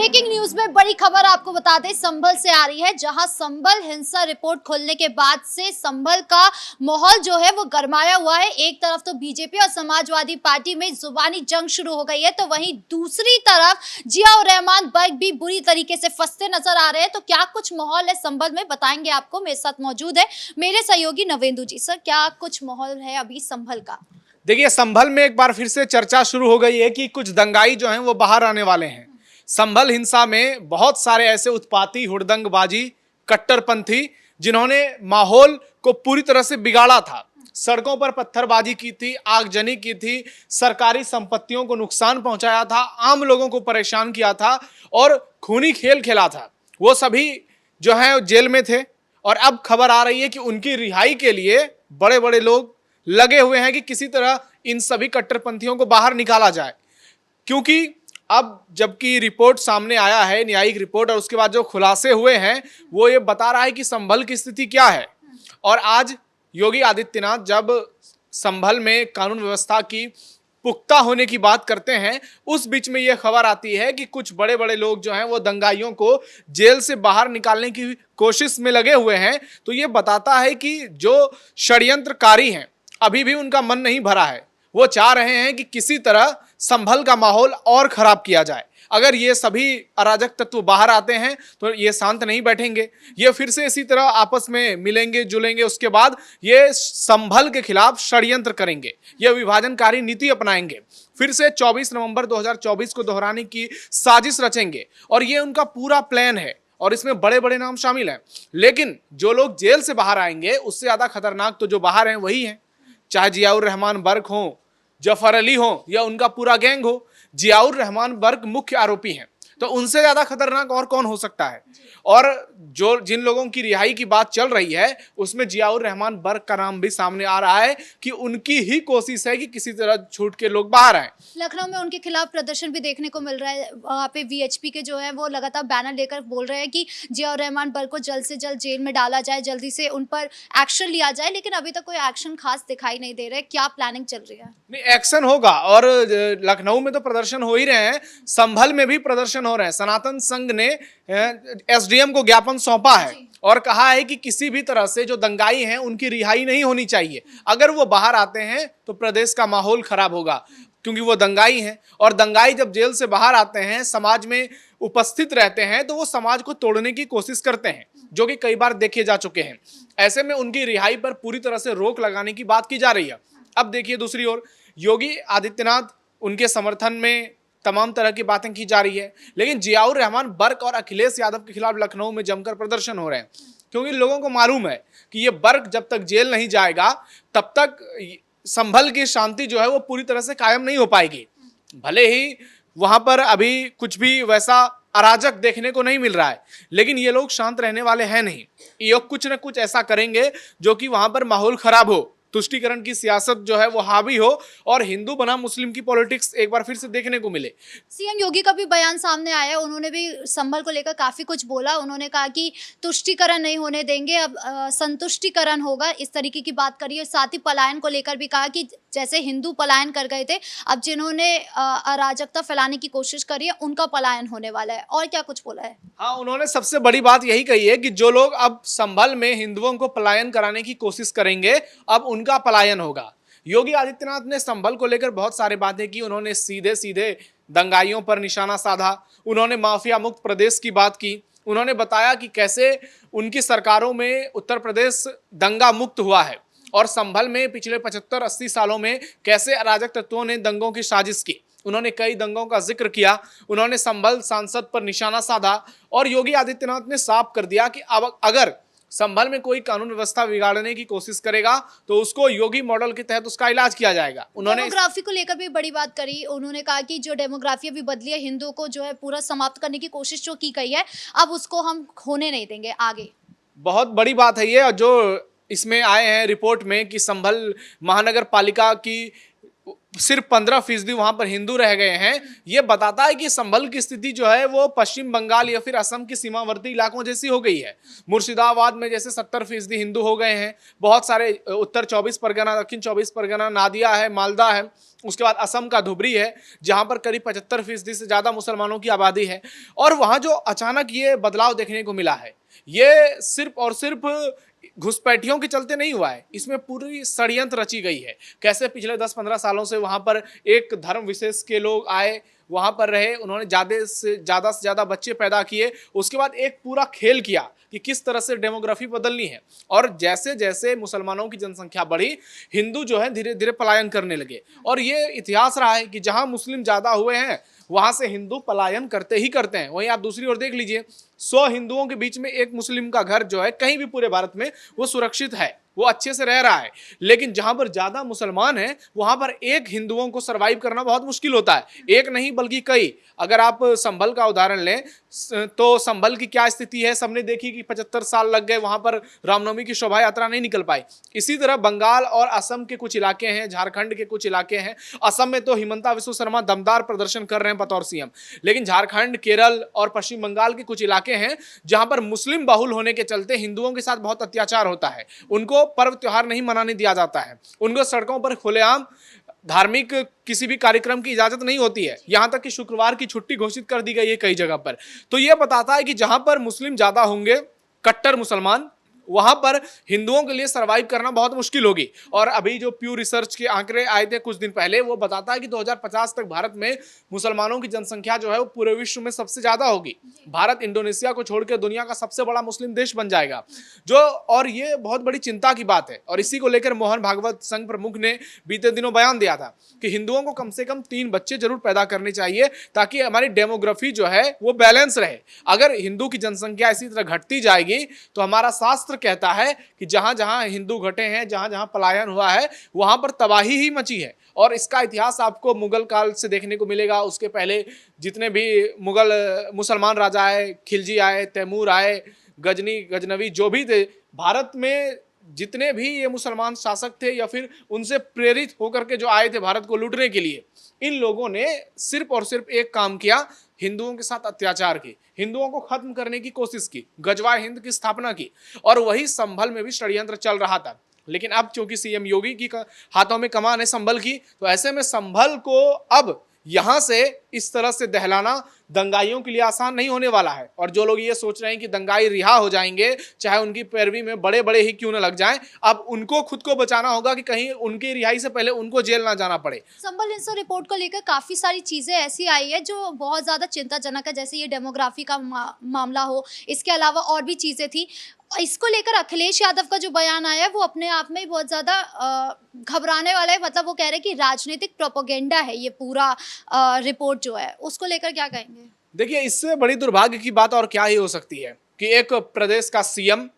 Breaking news में बड़ी खबर आपको बता दें, संभल से आ रही है, जहां संभल हिंसा रिपोर्ट खुलने के बाद से संभल का माहौल जो है वो गरमाया हुआ है। एक तरफ तो बीजेपी और समाजवादी पार्टी में जुबानी जंग शुरू हो गई है, तो वहीं दूसरी तरफ जियाउर रहमान बर्क भी बुरी तरीके से फंसते नजर आ रहे हैं। तो क्या कुछ माहौल है संभल में, बताएंगे आपको। मेरे साथ मौजूद है मेरे सहयोगी नवेंदु जी। सर, क्या कुछ माहौल है अभी संभल का? देखिए, संभल में एक बार फिर से चर्चा शुरू हो गई है कि कुछ दंगाई जो हैं वो बाहर आने वाले हैं। संभल हिंसा में बहुत सारे ऐसे उत्पाती, हुड़दंगबाजी, कट्टरपंथी जिन्होंने माहौल को पूरी तरह से बिगाड़ा था, सड़कों पर पत्थरबाजी की थी, आगजनी की थी, सरकारी संपत्तियों को नुकसान पहुंचाया था, आम लोगों को परेशान किया था और खूनी खेल खेला था। वो सभी जो है जेल में थे और अब खबर आ रही है कि उनकी रिहाई के लिए बड़े बड़े लोग लगे हुए हैं कि किसी तरह इन सभी कट्टरपंथियों को बाहर निकाला जाए। क्योंकि अब जबकि रिपोर्ट सामने आया है, न्यायिक रिपोर्ट, और उसके बाद जो खुलासे हुए हैं वो ये बता रहा है कि संभल की स्थिति क्या है। और आज योगी आदित्यनाथ जब संभल में कानून व्यवस्था की पुख्ता होने की बात करते हैं, उस बीच में ये खबर आती है कि कुछ बड़े बड़े लोग जो हैं वो दंगाइयों को जेल से बाहर निकालने की कोशिश में लगे हुए हैं। तो ये बताता है कि जो षड्यंत्रकारी हैं अभी भी उनका मन नहीं भरा है। वो चाह रहे हैं कि किसी तरह संभल का माहौल और खराब किया जाए। अगर ये सभी अराजक तत्व बाहर आते हैं तो ये शांत नहीं बैठेंगे, ये फिर से इसी तरह आपस में मिलेंगे जुलेंगे, उसके बाद ये संभल के खिलाफ षड्यंत्र करेंगे, ये विभाजनकारी नीति अपनाएंगे, फिर से 24 नवंबर 2024 को दोहराने की साजिश रचेंगे। और ये उनका पूरा प्लान है और इसमें बड़े बड़े नाम शामिल हैं। लेकिन जो लोग जेल से बाहर आएंगे उससे ज्यादा खतरनाक तो जो बाहर हैं वही हैं। चाहे जियाउर रहमान बर्क हो, जफर अली हो या उनका पूरा गैंग हो, जियाउर रहमान बर्क मुख्य आरोपी हैं, तो उनसे ज्यादा खतरनाक और कौन हो सकता है। और जो जिन लोगों की रिहाई की बात चल रही है उसमें जियाउर रहमान बर्क का नाम भी सामने आ रहा है कि उनकी ही कोशिश है कि किसी तरह छूट के लोग बाहर आए। लखनऊ में उनके खिलाफ प्रदर्शन भी देखने को मिल रहा है। वहाँ पे वीएचपी के जो है वो लगातार बैनर लेकर बोल रहे हैं कि जियाउर रहमान बर्क को जल्द से जल्द जेल में डाला जाए, जल्दी से उन पर एक्शन लिया जाए। लेकिन अभी तक कोई एक्शन खास दिखाई नहीं दे रहा है। क्या प्लानिंग चल रही है? नहीं, एक्शन होगा और लखनऊ में तो प्रदर्शन हो ही रहे हैं, संभल में भी प्रदर्शन हो रहे हैं। सनातन संघ ने एसडीएम को ज्ञापन सौंपा है और कहा है कि किसी भी तरह से जो दंगाई हैं उनकी रिहाई नहीं होनी चाहिए। अगर वो बाहर आते हैं तो प्रदेश का माहौल खराब होगा, क्योंकि वो दंगाई हैं और दंगाई जब जेल से बाहर आते हैं, समाज में उपस्थित रहते हैं, तो वो समाज को तोड़ने की कोशिश करते हैं, जो कि कई बार देखे जा चुके हैं। ऐसे में उनकी रिहाई पर पूरी तरह से रोक लगाने की बात की जा रही है। अब देखिए, दूसरी ओर योगी आदित्यनाथ, उनके समर्थन में तमाम तरह की बातें की जा रही है, लेकिन जियाउर रहमान बर्क और अखिलेश यादव के खिलाफ लखनऊ में जमकर प्रदर्शन हो रहे हैं, क्योंकि लोगों को मालूम है कि ये बर्क जब तक जेल नहीं जाएगा तब तक संभल की शांति जो है वो पूरी तरह से कायम नहीं हो पाएगी। भले ही वहां पर अभी कुछ भी वैसा अराजक देखने को नहीं मिल रहा है, लेकिन ये लोग शांत रहने वाले हैं नहीं। ये कुछ न कुछ ऐसा करेंगे जो कि वहां पर माहौल खराब हो, तुष्टीकरण की सियासत जो है वो हावी हो और हिंदू बना मुस्लिम की पॉलिटिक्स एक बार फिर से देखने को मिले। सीएम योगी का भी बयान सामने आया, उन्होंने भी संभल को लेकर काफी कुछ बोला। उन्होंने कहा कि तुष्टीकरण नहीं होने देंगे, अब संतुष्टीकरण होगा, इस तरीके की बात करी। और साथ ही पलायन को लेकर भी कहा कि जैसे हिंदू पलायन कर गए थे, अब जिन्होंने अराजकता फैलाने की कोशिश करी है उनका पलायन होने वाला है। और क्या कुछ बोला है? हाँ, उन्होंने सबसे बड़ी बात यही कही है कि जो लोग अब संभल में हिंदुओं को पलायन कराने की कोशिश करेंगे, अब उनका पलायन होगा। योगी आदित्यनाथ ने संभल को लेकर बहुत सारी बातें की। उन्होंने सीधे सीधे दंगाइयों पर निशाना साधा, उन्होंने माफिया मुक्त प्रदेश की बात की, उन्होंने बताया कि कैसे उनकी सरकारों में उत्तर प्रदेश दंगा मुक्त हुआ है और संभल में पिछले 75-80 सालों में कैसे अराजक तत्वों ने दंगों की साजिश की। उन्होंने कई दंगों का जिक्र किया, उन्होंने संभल सांसद पर निशाना साधा और योगी आदित्यनाथ ने साफ कर दिया कि अब अगर संभल में कोई कानून व्यवस्था बिगाड़ने की कोशिश करेगा तो उसको योगी मॉडल के तहत उसका इलाज किया जाएगा। उन्होंने डेमोग्राफी को लेकर भी बड़ी बात करी। उन्होंने कहा कि जो डेमोग्राफी अभी बदली है, हिंदुओं को जो है पूरा समाप्त करने की कोशिश जो की गई है, अब उसको हम होने नहीं देंगे आगे। बहुत बड़ी बात है ये, जो इसमें आए हैं रिपोर्ट में कि संभल महानगर पालिका की सिर्फ 15% वहां पर हिंदू रह गए हैं, ये बताता है कि संभल की स्थिति जो है वो पश्चिम बंगाल या फिर असम के सीमावर्ती इलाकों जैसी हो गई है। मुर्शिदाबाद में जैसे 70% हिंदू हो गए हैं, बहुत सारे उत्तर 24 परगना, दक्षिण 24 परगना, नादिया है, मालदा है, उसके बाद असम का धुबरी है जहां पर करीब 75% से ज्यादा मुसलमानों की आबादी है। और वहां जो अचानक ये बदलाव देखने को मिला है, ये सिर्फ और सिर्फ घुसपैठियों के चलते नहीं हुआ है, इसमें पूरी षड्यंत्र रची गई है। कैसे पिछले 10-15 सालों से वहां पर एक धर्म विशेष के लोग आए, वहां पर रहे, उन्होंने ज्यादा से ज्यादा बच्चे पैदा किए, उसके बाद एक पूरा खेल किया कि किस तरह से डेमोग्राफी बदलनी है। और जैसे जैसे मुसलमानों की जनसंख्या बढ़ी, हिंदू जो है धीरे धीरे पलायन करने लगे। और ये इतिहास रहा है कि जहां मुस्लिम ज्यादा हुए हैं वहां से हिंदू पलायन करते ही करते हैं। वहीं आप दूसरी ओर देख लीजिए, 100 हिंदुओं के बीच में एक मुस्लिम का घर जो है कहीं भी पूरे भारत में वो सुरक्षित है, वो अच्छे से रह रहा है। लेकिन जहां पर ज्यादा मुसलमान हैं वहां पर एक हिंदुओं को सरवाइव करना बहुत मुश्किल होता है, एक नहीं बल्कि कई। अगर आप संभल का उदाहरण लें तो संभल की क्या स्थिति है सबने देखी कि 75 साल लग गए, वहां पर रामनवमी की शोभा यात्रा नहीं निकल पाई। इसी तरह बंगाल और असम के कुछ इलाके हैं, झारखंड के कुछ इलाके हैं। असम में तो हिमंता बिस्वा शर्मा दमदार प्रदर्शन कर रहे हैं बतौर सीएम, लेकिन झारखंड, केरल और पश्चिम बंगाल के कुछ इलाके हैं जहां पर मुस्लिम बहुल होने के चलते हिंदुओं के साथ बहुत अत्याचार होता है। उनको पर्व त्योहार नहीं मनाने दिया जाता है, उनको सड़कों पर खुलेआम धार्मिक किसी भी कार्यक्रम की इजाजत नहीं होती है, यहां तक कि शुक्रवार की छुट्टी घोषित कर दी गई है कई जगह पर। तो यह बताता है कि जहां पर मुस्लिम ज्यादा होंगे, कट्टर मुसलमान, वहां पर हिंदुओं के लिए सरवाइव करना बहुत मुश्किल होगी। और अभी जो प्यू रिसर्च के आंकड़े आए थे कुछ दिन पहले, वो बताता है कि 2050 तक भारत में मुसलमानों की जनसंख्या जो है वो पूरे विश्व में सबसे ज्यादा होगी। भारत इंडोनेशिया को छोड़कर दुनिया का सबसे बड़ा मुस्लिम देश बन जाएगा, और ये बहुत बड़ी चिंता की बात है। और इसी को लेकर मोहन भागवत संघ प्रमुख ने बीते दिनों बयान दिया था कि हिंदुओं को कम से कम 3 बच्चे जरूर पैदा करने चाहिए ताकि हमारी डेमोग्राफी जो है वो बैलेंस रहे। अगर हिंदू की जनसंख्या इसी तरह घटती जाएगी तो हमारा शास्त्र कहता है कि जहां जहां हिंदू घटे हैं, जहां जहां पलायन हुआ है, वहां पर तबाही ही मची है। और इसका इतिहास आपको मुगल काल से देखने को मिलेगा। उसके पहले जितने भी मुगल मुसलमान राजा आए, खिलजी आए, तैमूर आए, गजनवी जो भी थे, भारत में जितने भी ये मुसलमान शासक थे या फिर उनसे प्रेरित होकर के जो आए थे भारत को लूटने के लिए, इन लोगों ने सिर्फ और सिर्फ एक काम किया, हिंदुओं के साथ अत्याचार की, हिंदुओं को खत्म करने की कोशिश की, गजवाए हिंद की स्थापना की। और वही संभल में भी षड्यंत्र चल रहा था। लेकिन अब चूंकि सीएम योगी की हाथों में कमान है संभल की, तो ऐसे में संभल को अब यहां से इस तरह से दहलाना दंगाइयों के लिए आसान नहीं होने वाला है। और जो लोग ये सोच रहे हैं कि दंगाई रिहा हो जाएंगे चाहे उनकी पैरवी में बड़े बड़े ही क्यों न लग जाएं, अब उनको खुद को बचाना होगा कि कहीं उनकी रिहाई से पहले उनको जेल ना जाना पड़े। संभल हिंसा रिपोर्ट को लेकर काफी सारी चीजें ऐसी आई है जो बहुत ज्यादा चिंताजनक है, जैसे ये डेमोग्राफी का मामला हो, इसके अलावा और भी चीजें थी। इसको लेकर अखिलेश यादव का जो बयान आया है वो अपने आप में ही बहुत ज्यादा घबराने वाला है। मतलब वो कह रहे हैं कि राजनीतिक प्रोपेगेंडा है ये पूरा रिपोर्ट जो है, उसको लेकर क्या कहेंगे? देखिए, इससे बड़ी दुर्भाग्य की बात और क्या ही हो सकती है कि एक प्रदेश का सीएम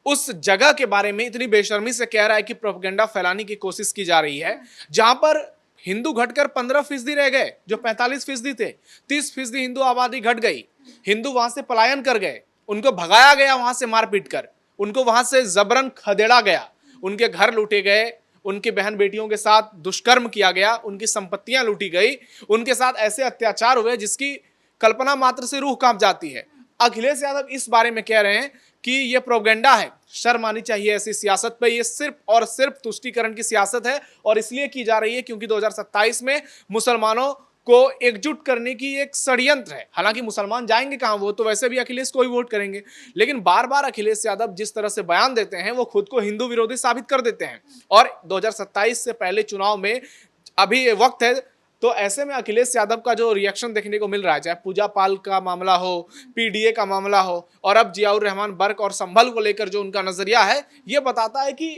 उस जगह के बारे में इतनी बेशर्मी से कह रहा है कि प्रोपेगेंडा फैलाने की कोशिश की जा रही है, जहां पर हिंदू घटकर 15% रह गए, जो 45% थे, 30% हिंदू आबादी घट गई। हिंदू वहां से पलायन कर गए, उनको भगाया गया वहां से मारपीट कर, उनको वहां से जबरन खदेड़ा गया, उनके घर लूटे गए, उनकी बहन बेटियों के साथ दुष्कर्म किया गया, उनकी संपत्तियां लूटी गई, उनके साथ ऐसे अत्याचार हुए जिसकी कल्पना मात्र से रूह कांप जाती है। अखिलेश यादव इस बारे में कह रहे हैं कि यह प्रोपेगेंडा है, शर्म आनी चाहिए ऐसी सियासत पे। ये सिर्फ और सिर्फ तुष्टीकरण की सियासत है और इसलिए की जा रही है क्योंकि 2027 में मुसलमानों को एकजुट करने की एक षड्यंत्र है। हालांकि मुसलमान जाएंगे कहां, वो तो वैसे भी अखिलेश को ही वोट करेंगे, लेकिन बार बार अखिलेश यादव जिस तरह से बयान देते हैं वो खुद को हिंदू विरोधी साबित कर देते हैं। और 2027 से पहले चुनाव में अभी वक्त है, तो ऐसे में अखिलेश यादव का जो रिएक्शन देखने को मिल रहा है, चाहे पूजा पाल का मामला हो, पीडीए का मामला हो, और अब जियाउर रहमान बर्क और संभल को लेकर जो उनका नजरिया है, ये बताता है कि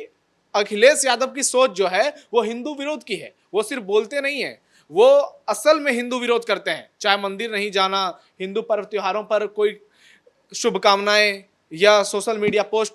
अखिलेश यादव की सोच जो है वो हिंदू विरोध की है। वो सिर्फ बोलते नहीं है, वो असल में हिंदू विरोध करते हैं। चाहे मंदिर नहीं जाना, हिंदू पर्व त्योहारों पर कोई शुभकामनाएं या सोशल मीडिया पोस्ट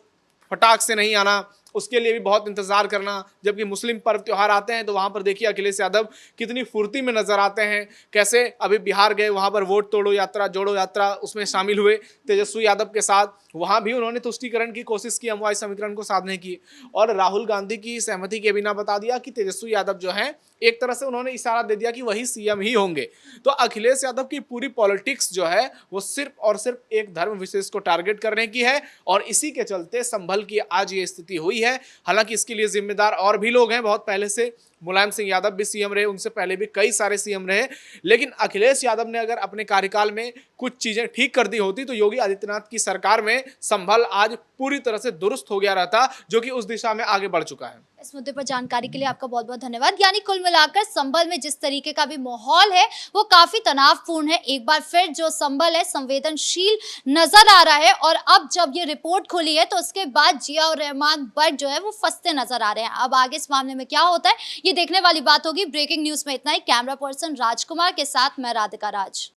फटाक से नहीं आना, उसके लिए भी बहुत इंतजार करना। जबकि मुस्लिम पर्व त्योहार आते हैं तो वहां पर देखिए अखिलेश यादव कितनी फुर्ती में नजर आते हैं। कैसे अभी बिहार गए, वहां पर वोट तोड़ो यात्रा, जोड़ो यात्रा, उसमें शामिल हुए तेजस्वी यादव के साथ। वहां भी उन्होंने तुष्टीकरण की कोशिश की, समवाय समीकरण को साधने की, और राहुल गांधी की सहमति के बिना बता दिया कि तेजस्वी यादव जो है, एक तरह से उन्होंने इशारा दे दिया कि वही सीएम ही होंगे। तो अखिलेश यादव की पूरी पॉलिटिक्स जो है वो सिर्फ और सिर्फ एक धर्म विशेष को टारगेट करने की है, और इसी के चलते संभल की आज ये स्थिति हुई है। हालांकि इसके लिए जिम्मेदार और भी लोग हैं, बहुत पहले से मुलायम सिंह यादव भी सीएम रहे, उनसे पहले भी कई सारे सीएम रहे, लेकिन अखिलेश यादव ने अगर अपने कार्यकाल में कुछ चीजें ठीक कर दी होती तो योगी आदित्यनाथ की सरकार में संभल आज पूरी तरह से दुरुस्त हो गया रहता, जो कि उस दिशा में आगे बढ़ चुका है। इस मुद्दे पर जानकारी के लिए आपका बहुत बहुत धन्यवाद। यानी कुल मिलाकर संभल में जिस तरीके का भी माहौल है वो काफी तनावपूर्ण है। एक बार फिर जो संभल है संवेदनशील नजर आ रहा है, और अब जब ये रिपोर्ट खुली है तो उसके बाद जिया और रहमान बट जो है वो फंसते नजर आ रहे हैं। अब आगे इस मामले में क्या होता है ये देखने वाली बात होगी। ब्रेकिंग न्यूज में इतना ही। कैमरा पर्सन राजकुमार के साथ मैं राधिका राज।